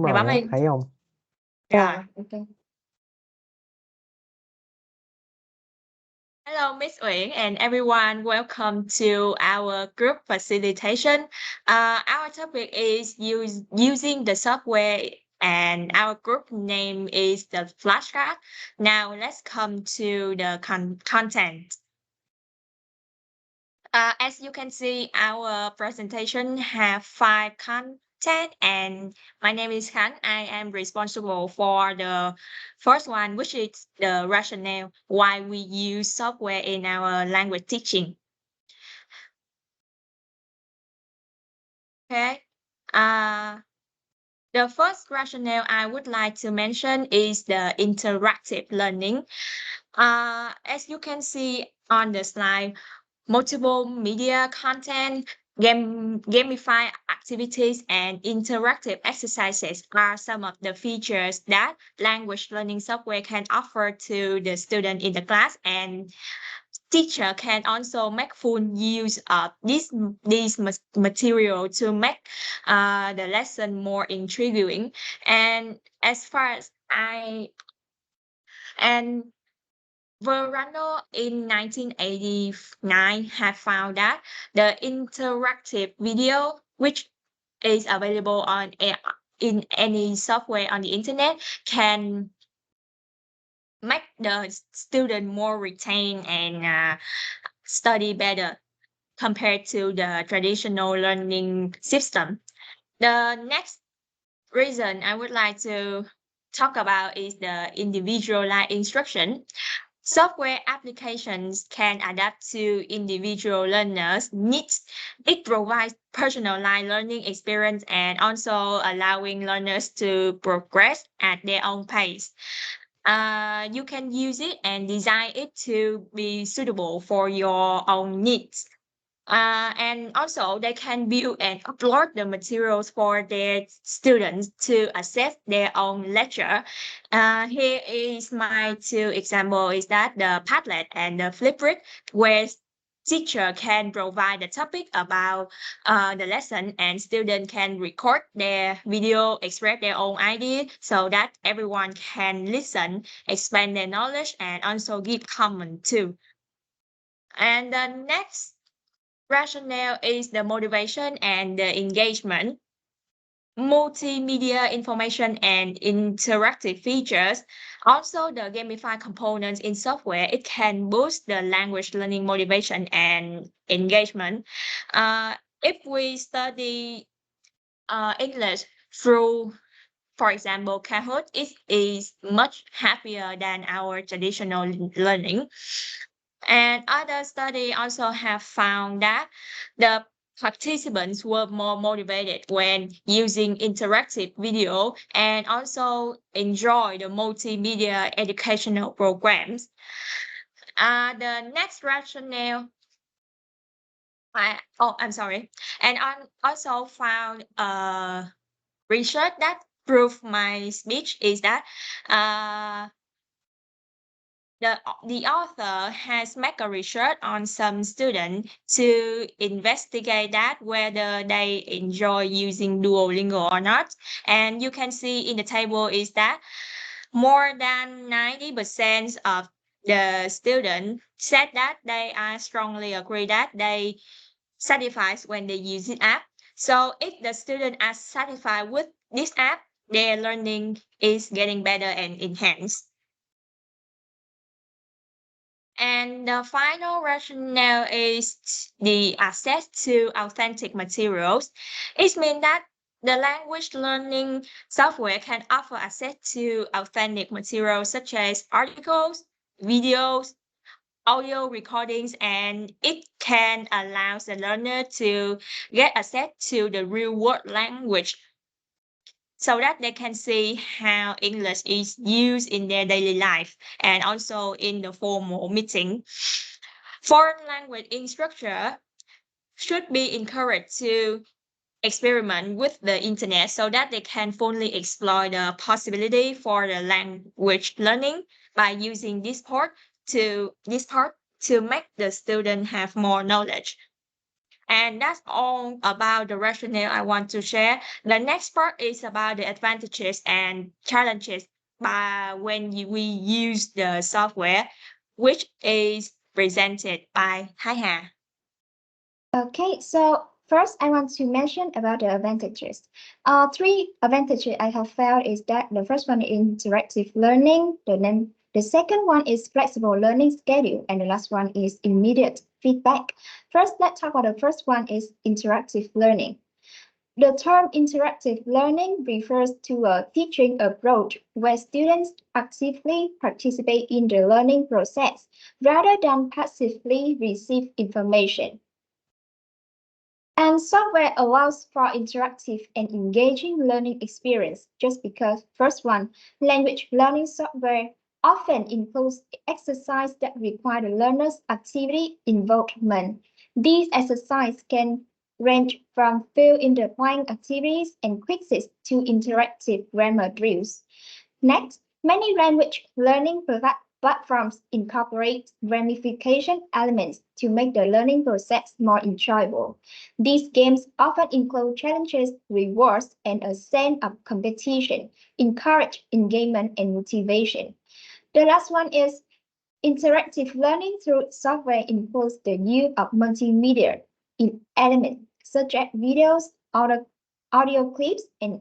Mày rồi bấm á, đi. thấy không? Rồi, ok. Hello, Miss Uyển and everyone. Welcome to our group facilitation. Our topic is using the software, and our group name is the Flashcard. Now, let's come to the content. As you can see, our presentation have 5 content, and my name is Han. I am responsible for the first one, which is the rationale why we use software in our language teaching. Okay. The first rationale I would like to mention is the interactive learning. As you can see on the slide, multiple media content, gamify activities, and interactive exercises are some of the features that language learning software can offer to the student in the class, and teacher can also make full use of this material to make the lesson more intriguing. And as far as and Verano in 1989 have found that the interactive video, which is available in any software on the internet, can make the student more retain and study better compared to the traditional learning system. The next reason I would like to talk about is the individualized instruction. Software applications can adapt to individual learners' needs. It provides personalized learning experience and also allowing learners to progress at their own pace. You can use it and design it to be suitable for your own needs. And also, they can build and upload the materials for their students to access their own lecture. Here is my 2 examples: is that the Padlet and the Flipgrid, where teacher can provide the topic about the lesson, and student can record their video, express their own idea, so that everyone can listen, expand their knowledge, and also give comment too. And the next rationale is the motivation and the engagement. Multimedia information and interactive features. Also, the gamified components in software, it can boost the language learning motivation and engagement. If we study English through, for example, Kahoot, it is much happier than our traditional learning. And other studies also have found that the participants were more motivated when using interactive video and also enjoy the multimedia educational programs. The next rationale, I'm sorry, and I also found research that prove my speech is that uh, the author has made a research on some students to investigate that whether they enjoy using Duolingo or not. And you can see in the table is that more than 90% of the students said that they are strongly agree that they satisfied when they use this app. So if the students are satisfied with this app, their learning is getting better and enhanced. And the final rationale is the access to authentic materials. It means that the language learning software can offer access to authentic materials such as articles, videos, audio recordings, and it can allow the learner to get access to the real world language so that they can see how English is used in their daily life and also in the formal meeting. Foreign language instructor should be encouraged to experiment with the internet so that they can fully explore the possibility for the language learning by using this part to make the student have more knowledge. And that's all about the rationale I want to share. The next part is about the advantages and challenges by we use the software, which is presented by Hai. Okay, so first I want to mention about the advantages. Three advantages I have found is that the first one is interactive learning, the second one is flexible learning schedule, and the last one is immediate feedback. First, let's talk about the first one is interactive learning. The term interactive learning refers to a teaching approach where students actively participate in the learning process rather than passively receive information. And software allows for interactive and engaging learning experience just because first one, language learning software often includes exercises that require the learner's activity involvement. These exercises can range from fill in the blank activities and quizzes to interactive grammar drills. Next, many language learning platforms incorporate gamification elements to make the learning process more enjoyable. These games often include challenges, rewards, and a sense of competition, encourage engagement and motivation. The last one is interactive learning through software includes the use of multimedia in elements such as videos, audio clips, and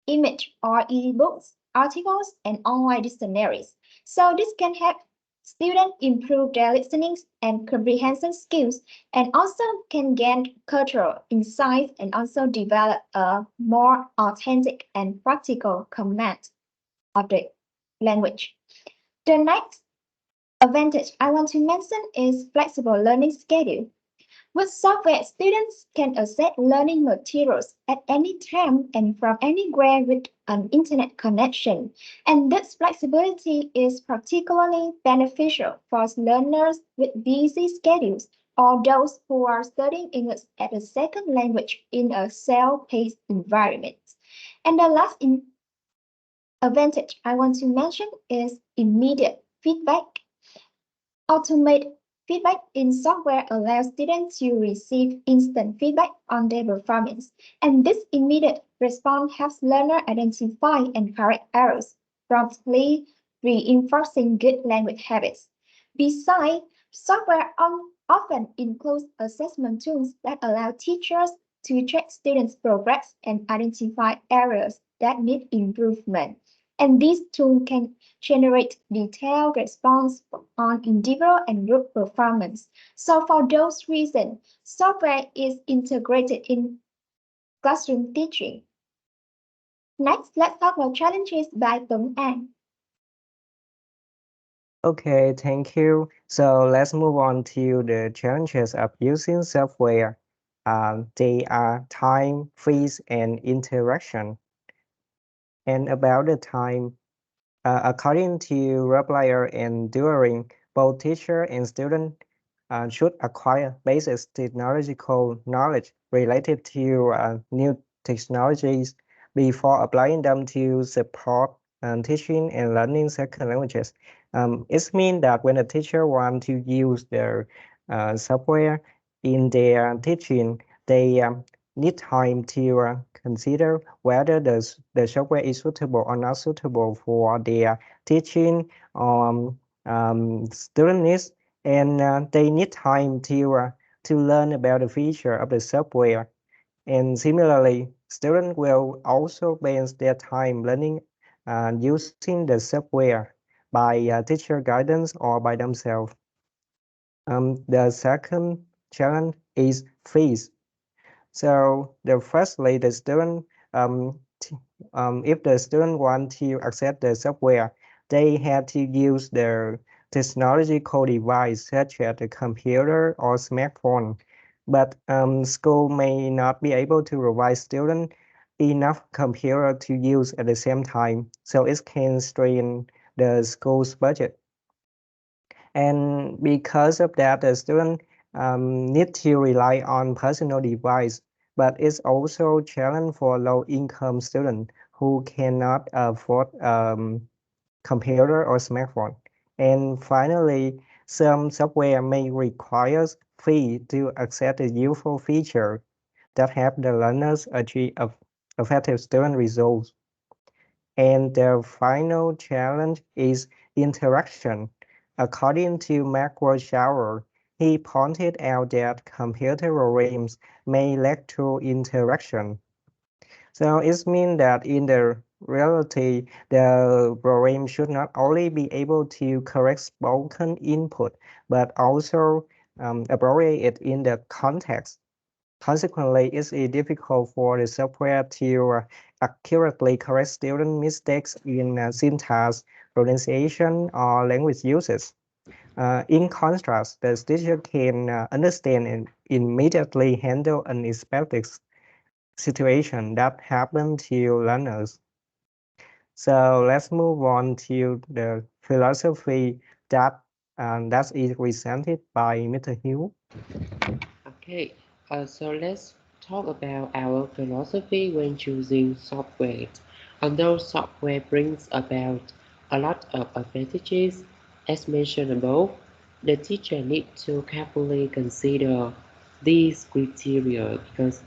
image or ebooks, articles, and online dictionaries. So this can help students improve their listening and comprehension skills and also can gain cultural insights and also develop a more authentic and practical command of the language. The next advantage I want to mention is flexible learning schedule. With software, students can access learning materials at any time and from anywhere with an internet connection. And this flexibility is particularly beneficial for learners with busy schedules or those who are studying English as a second language in a self-paced environment. And the last advantage I want to mention is immediate feedback. Automate feedback in software allows students to receive instant feedback on their performance, and this immediate response helps learners identify and correct errors, promptly reinforcing good language habits. Besides, software often includes assessment tools that allow teachers to track students' progress and identify areas that need improvement. And these tools can generate detailed response on individual and group performance. So for those reasons, software is integrated in classroom teaching. Next, let's talk about challenges by Tuấn An. Okay, thank you. So let's move on to the challenges of using software. They are time, fees, and interaction. And about the time, according to Replier and During, both teacher and student should acquire basic technological knowledge related to new technologies before applying them to support teaching and learning second languages. It means that when a teacher wants to use their software in their teaching, they need time to consider whether the software is suitable or not suitable for their teaching student needs, and they need time to learn about the feature of the software. And similarly, students will also spend their time learning using the software by teacher guidance or by themselves. The second challenge is fees. So the firstly, the student, if the student want to access the software, they have to use their technological device such as the computer or smartphone. But school may not be able to provide student enough computer to use at the same time, so it can strain the school's budget. And because of that, the student need to rely on personal device, but it's also challenge for low-income students who cannot afford computer or smartphone. And finally, Some software may require fee to access the useful feature that help the learners achieve effective student results. And the final challenge is interaction. According to Mark Shower, he pointed out that computer programs may lack true interaction. So it means that in the reality, the program should not only be able to correct spoken input, but also appropriate it in the context. Consequently, it is difficult for the software to accurately correct student mistakes in syntax, pronunciation, or language uses. In contrast, the teacher can understand and immediately handle unexpected situation that happen to learners. So let's move on to the philosophy that is presented by Mr. Hill. Okay, so let's talk about our philosophy when choosing software. Although software brings about a lot of advantages, as mentioned above, the teacher needs to carefully consider these criteria because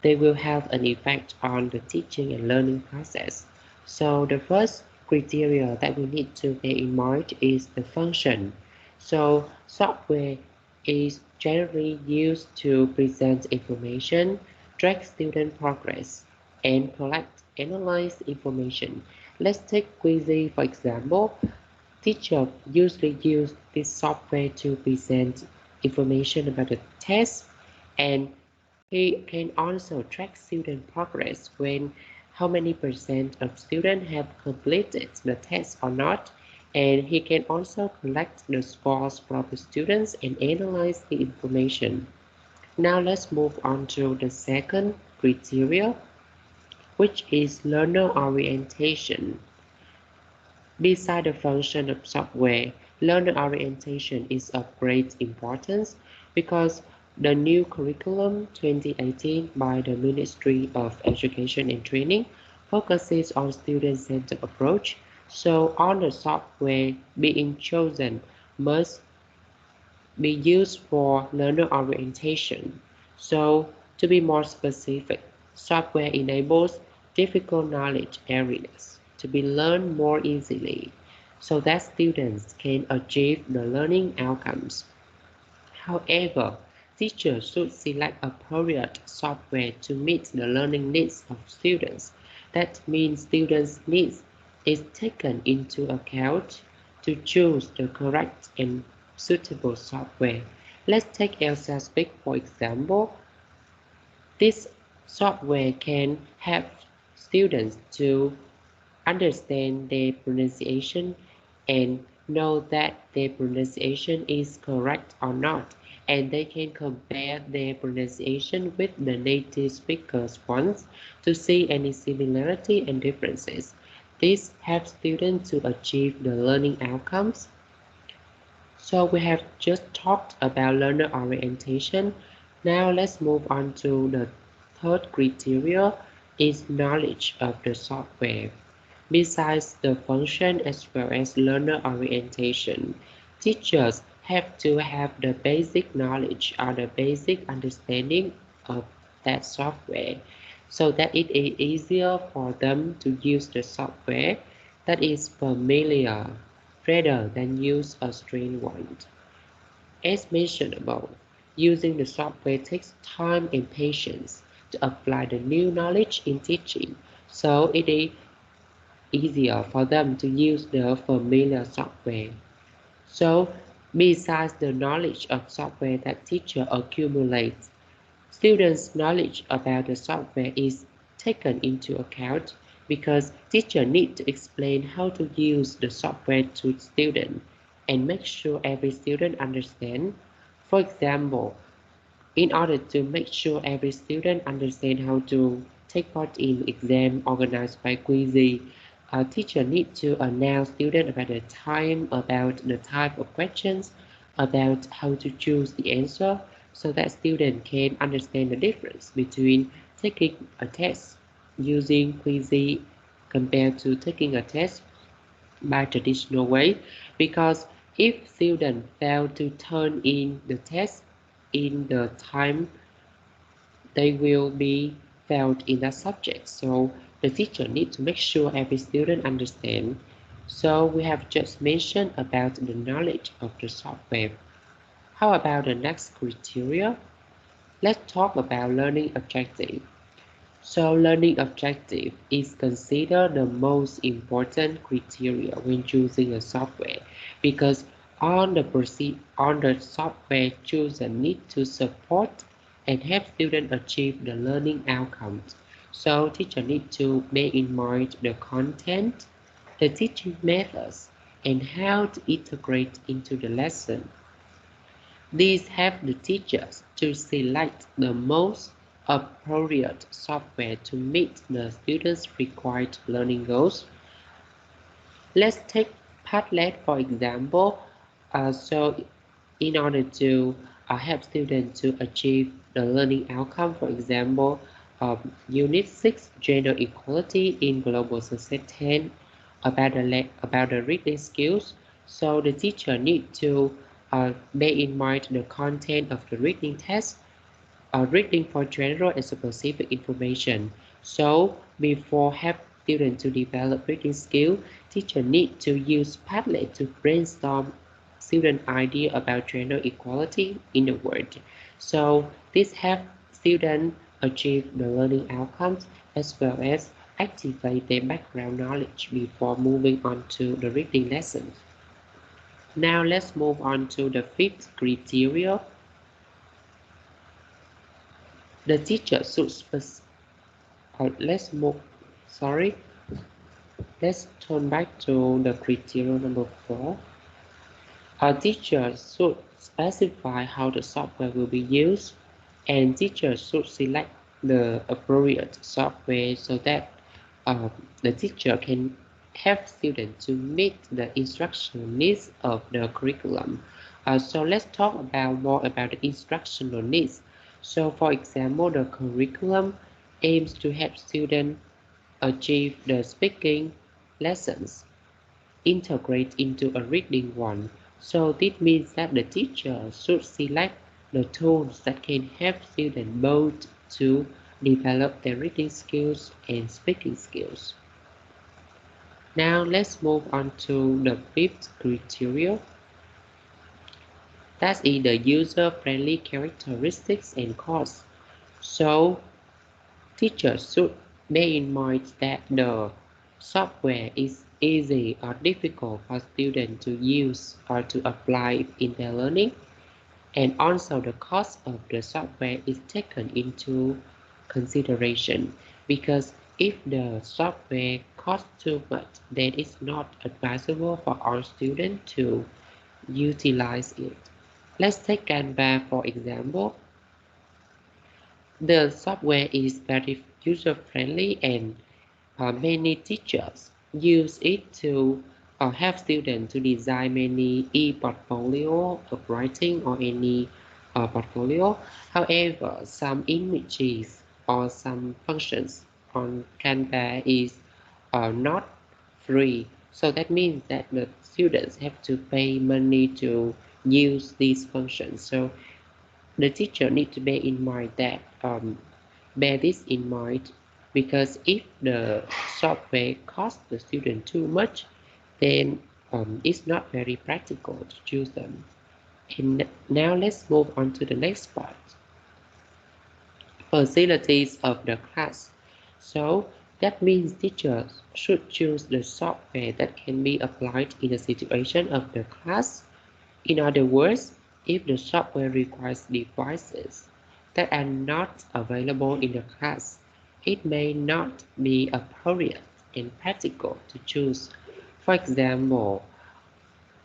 they will have an effect on the teaching and learning process. So the first criteria that we need to bear in mind is the function. So software is generally used to present information, track student progress, and collect, analyze information. Let's take Quizy for example. Teachers usually use this software to present information about the test, and he can also track student progress when how many percent of students have completed the test or not, and he can also collect the scores from the students and analyze the information. Now let's move on to the second criteria, which is learner orientation. Beside the function of software, learner orientation is of great importance because the new curriculum 2018 by the Ministry of Education and Training focuses on student-centered approach, so all the software being chosen must be used for learner orientation. So to be more specific, software enables difficult knowledge areas to be learned more easily so that students can achieve the learning outcomes. However, teachers should select appropriate software to meet the learning needs of students. That means students' needs is taken into account to choose the correct and suitable software. Let's take Elsa Speak for example. This software can help students to understand their pronunciation and know that their pronunciation is correct or not, and they can compare their pronunciation with the native speakers' ones to see any similarity and differences. This helps students to achieve the learning outcomes. So we have just talked about learner orientation. Now let's move on to the third criteria is knowledge of the software. Besides the function as well as learner orientation, teachers have to have the basic knowledge or the basic understanding of that software so that it is easier for them to use the software that is familiar rather than use a strange one. As mentioned above, using the software takes time and patience to apply the new knowledge in teaching, so it is easier for them to use the familiar software. So, besides the knowledge of software that teacher accumulates, students' knowledge about the software is taken into account because teacher need to explain how to use the software to students and make sure every student understand. For example, in order to make sure every student understand how to take part in exam organized by Quizy, a teacher need to announce student about the time, about the type of questions, about how to choose the answer, so that student can understand the difference between taking a test using Quizy compared to taking a test by traditional way, because If students fail to turn in the test in the time, they will be failed in that subject. So the teacher needs to make sure every student understands. So we have just mentioned about the knowledge of the software. How about the next criteria? Let's talk about learning objective. So learning objective is considered the most important criteria when choosing a software because on the software chosen need to support and help students achieve the learning outcomes. So teacher need to bear in mind the content, the teaching methods, and how to integrate into the lesson. These help the teachers to select the most appropriate software to meet the students' required learning goals. Let's take Padlet for example. So in order to help students to achieve the learning outcome, for example, Unit 6, Gender Equality in Global Success 10, about the reading skills. So the teacher need to bear in mind the content of the reading test, reading for general and specific information. So before help students to develop reading skill, teacher need to use Padlet to brainstorm student idea about gender equality in the world. So this helps students achieve the learning outcomes as well as activate their background knowledge before moving on to the reading lessons. Now let's move on to the fifth criteria. The teacher should let's move, sorry, let's turn back to the criteria number 4. Our teacher should specify how the software will be used, and teachers should select the appropriate software so that the teacher can help students to meet the instructional needs of the curriculum. So let's talk about more about the instructional needs. So for example, the curriculum aims to help students achieve the speaking lessons integrate into a reading one. So this means that the teacher should select the tools that can help students both to develop their reading skills and speaking skills. Now let's move on to the fifth criteria. That is the user-friendly characteristics and costs. So teachers should bear in mind that the software is easy or difficult for students to use or to apply in their learning, and also the cost of the software is taken into consideration because if the software costs too much, then it's not advisable for our students to utilize it. Let's take Canva for example. The software is very user-friendly and many teachers use it to help students to design many e-portfolio of writing or any portfolio. However, some images or some functions on Canva is not free. So that means that the students have to pay money to use these functions. So the teacher needs to bear this in mind because if the software costs the student too much, then it's not very practical to choose them. And now let's move on to the next part. Facilities of the class. So that means teachers should choose the software that can be applied in the situation of the class. In other words, if the software requires devices that are not available in the class, it may not be appropriate and practical to choose. For example,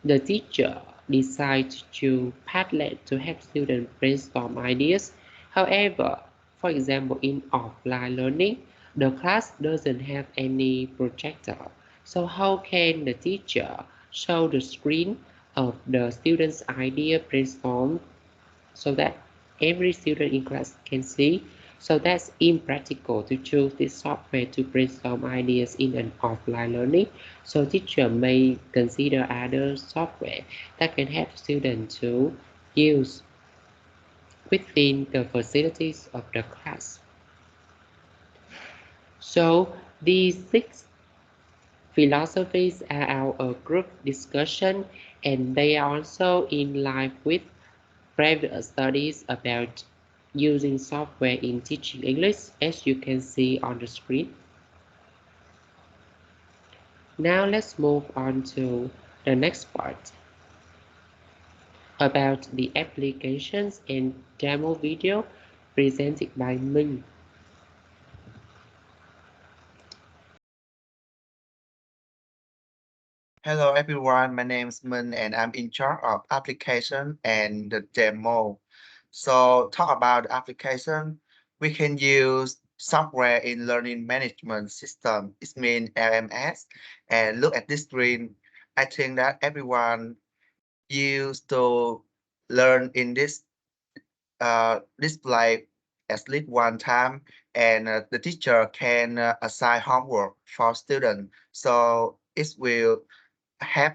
the teacher decides to choose Padlet to help students brainstorm ideas. However, for example, in offline learning, the class doesn't have any projector. So how can the teacher show the screen of the student's idea brainstorm so that every student in class can see? So that's impractical to choose this software to brainstorm ideas in an offline learning. So teacher may consider other software that can help students to use within the facilities of the class. So these 6 philosophies are our group discussion, and they are also in line with previous studies about using software in teaching English, as you can see on the screen. Now let's move on to the next part about the applications and demo video presented by Minh. Hello everyone, my name is Min and I'm in charge of application and the demo. So talk about the application, we can use software in learning management system, it means LMS. And look at this screen, I think that everyone used to learn in this display at least one time, and the teacher can assign homework for students. So it will help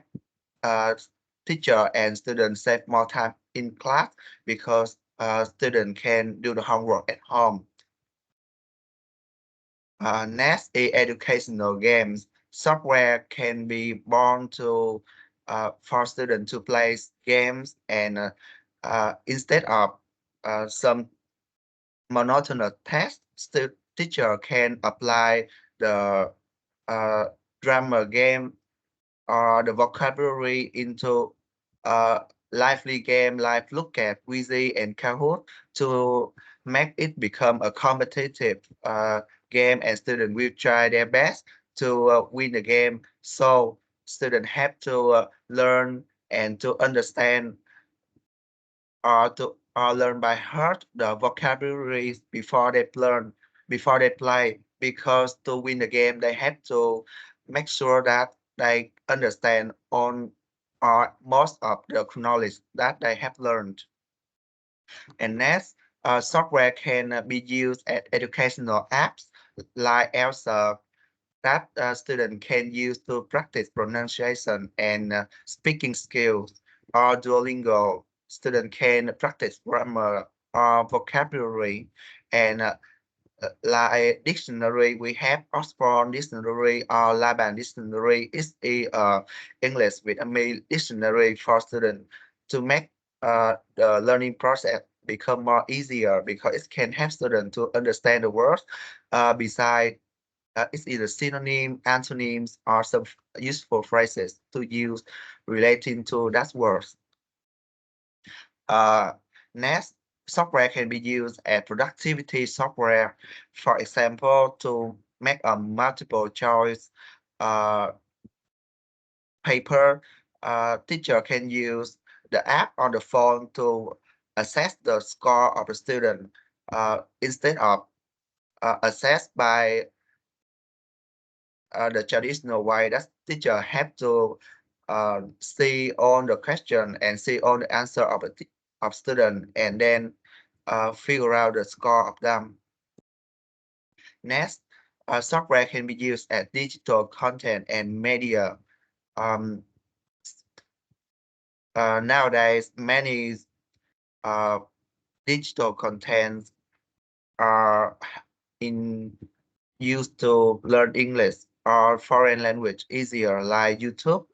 teacher and students save more time in class because student can do the homework at home. Next is educational games. Software can be born to for students to play games and instead of some monotonous tasks, teacher can apply the uh, grammar game or the vocabulary into a lively game like Look at, Wheezy, and Kahoot to make it become a competitive game, and students will try their best to win the game. So students have to learn and to understand or learn by heart the vocabularies before they play, because to win the game they have to make sure that they understand on or most of the knowledge that they have learned. And next, software can be used as educational apps like Elsa that student can use to practice pronunciation and speaking skills, or Duolingo. Student can practice grammar or vocabulary, and like dictionary, we have Oxford Dictionary or Laban Dictionary. It's a English with a main dictionary for students to make the learning process become more easier, because it can help students to understand the words. Besides, it's either synonym, antonyms, or some useful phrases to use relating to that words. Uh, Next, software can be used as productivity software. For example, to make a multiple choice uh, paper, teacher can use the app on the phone to assess the score of the student instead of assessed by the traditional way that teacher have to see all the question and see all the answer of of student, and then figure out the score of them. Next, software can be used as digital content and media. Um, Nowadays, many uh, digital contents are in used to learn English or foreign language easier, like YouTube.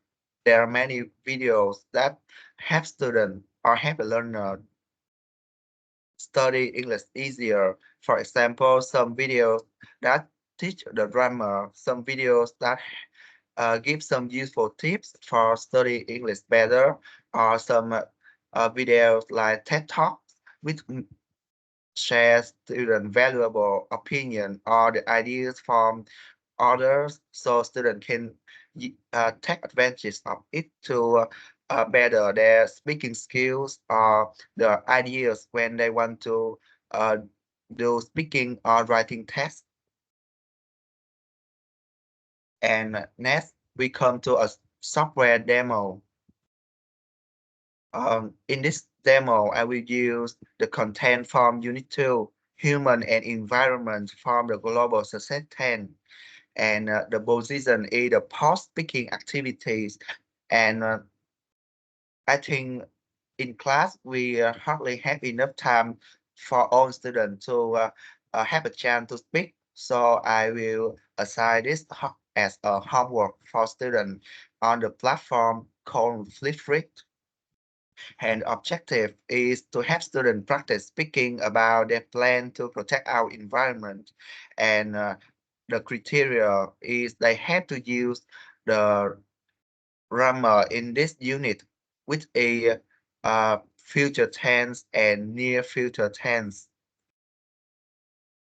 There are many videos that help students or help a learner study English easier. For example, some videos that teach the grammar, some videos that give some useful tips for studying English better, or some videos like TED Talks, which share student valuable opinion or the ideas from others, so students can take advantage of it to better their speaking skills or the ideas when they want to uh, do speaking or writing tests. And next, we come to a software demo. In this demo, I will use the content from Unit 2. human and environment from the global success 10. And the position is the post-speaking activities. And I think in class, we hardly have enough time for all students to have a chance to speak. So I will assign this as a homework for students on the platform called Flipgrid. And objective is to have students practice speaking about their plan to protect our environment. And the criteria is they have to use the grammar in this unit with a future tense and near future tense,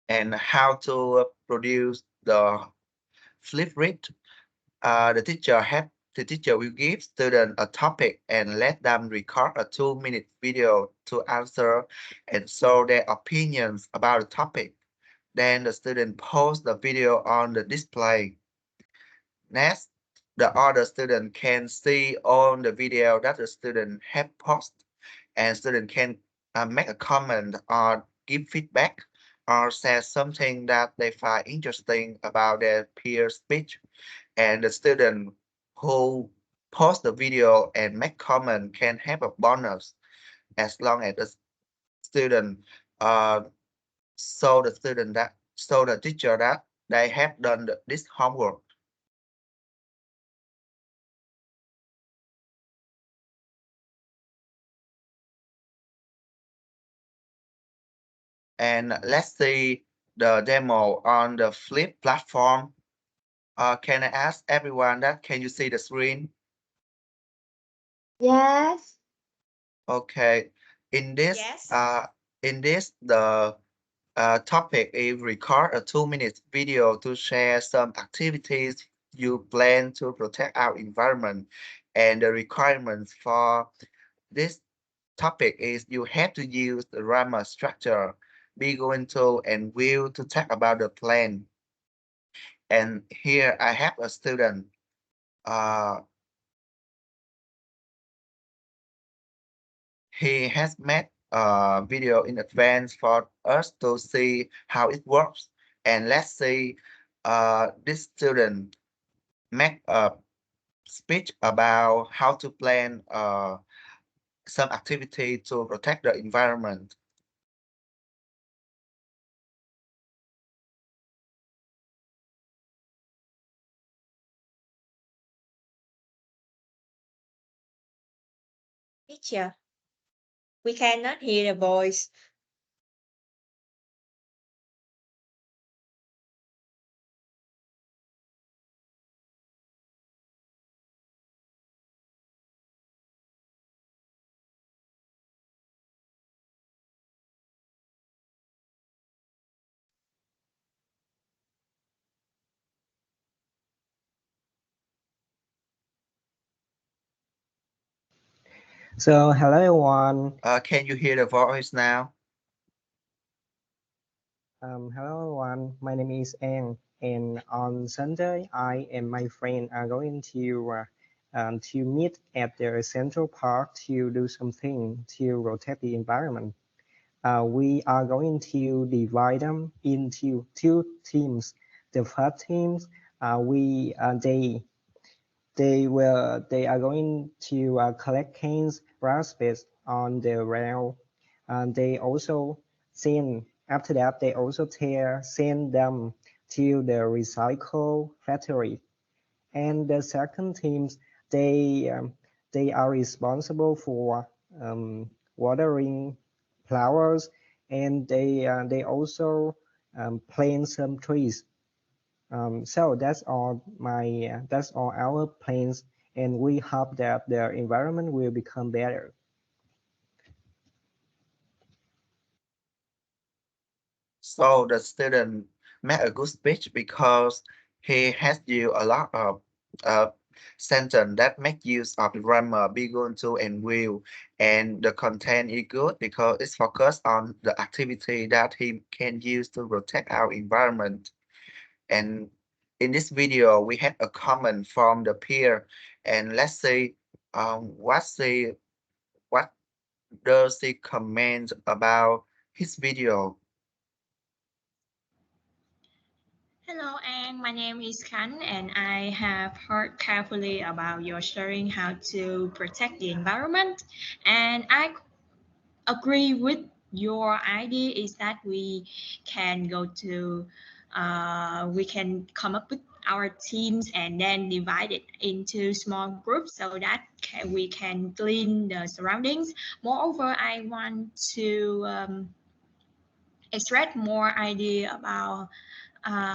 and how to produce the flip read. The teacher will give students a topic and let them record a 2-minute video to answer and show their opinions about the topic. Then the student post the video on the display. Next, the other student can see on the video that the student have posted, and student can make a comment or give feedback or say something that they find interesting about their peer speech. And the student who post the video and make comment can have a bonus as long as the student uh, show the teacher that they have done this homework. And let's see the demo on the Flip platform. Can I ask everyone that can you see the screen? Yes. Okay. In this, Yes. the topic is record a 2-minute video to share some activities you plan to protect our environment. And the requirements for this topic is you have to use the grammar structure, be going to and will to talk about the plan. And here I have a student. Uh, he has made a video in advance for us to see how it works. And let's see this student make a speech about how to plan some activity to protect the environment. Teacher, we cannot hear the voice. So hello everyone. Can you hear the voice now? Hello everyone. My name is An, and on Sunday, I and my friend are going to meet at the Central Park to do something to protect the environment. We are going to divide them into two teams. The first teams, they are going to collect cans, raspberries on the rail. And they also after that, they also send them to the recycle factory. And the second teams, they um, they are responsible for watering flowers, and they also plant some trees. So that's all our plans, and we hope that the environment will become better. So the student made a good speech because he has used a lot of uh, sentence that make use of the grammar, be going to and will, and the content is good because it's focused on the activity that he can use to protect our environment. And in this video, we have a comment from the peer, and let's see what does he comment about his video. Hello, and my name is Khan, and I have heard carefully about your sharing how to protect the environment. And I agree with your idea is that we can come up with our teams and then divide it into small groups so that we can clean the surroundings. Moreover, I want to extract more idea about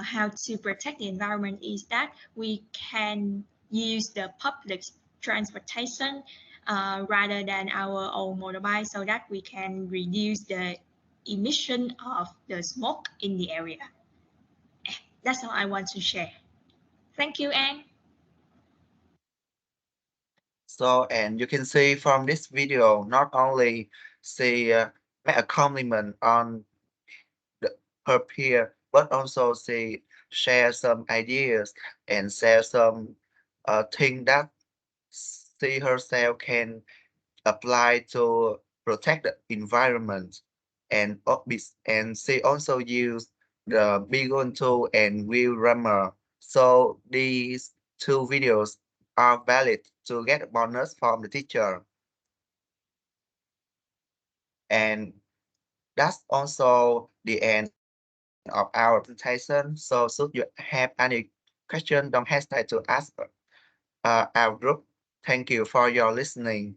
how to protect the environment is that we can use the public transportation rather than our own motorbike so that we can reduce the emission of the smoke in the area. That's all I want to share. Thank you, Anne. So, and you can see from this video, not only she make a compliment on her peer, but also she share some ideas and share some thing that she herself can apply to protect the environment. And she also use the Beagle tool and Wheel Rammer. So these two videos are valid to get a bonus from the teacher. And that's also the end of our presentation. So should you have any question, don't hesitate to ask our group. Thank you for your listening.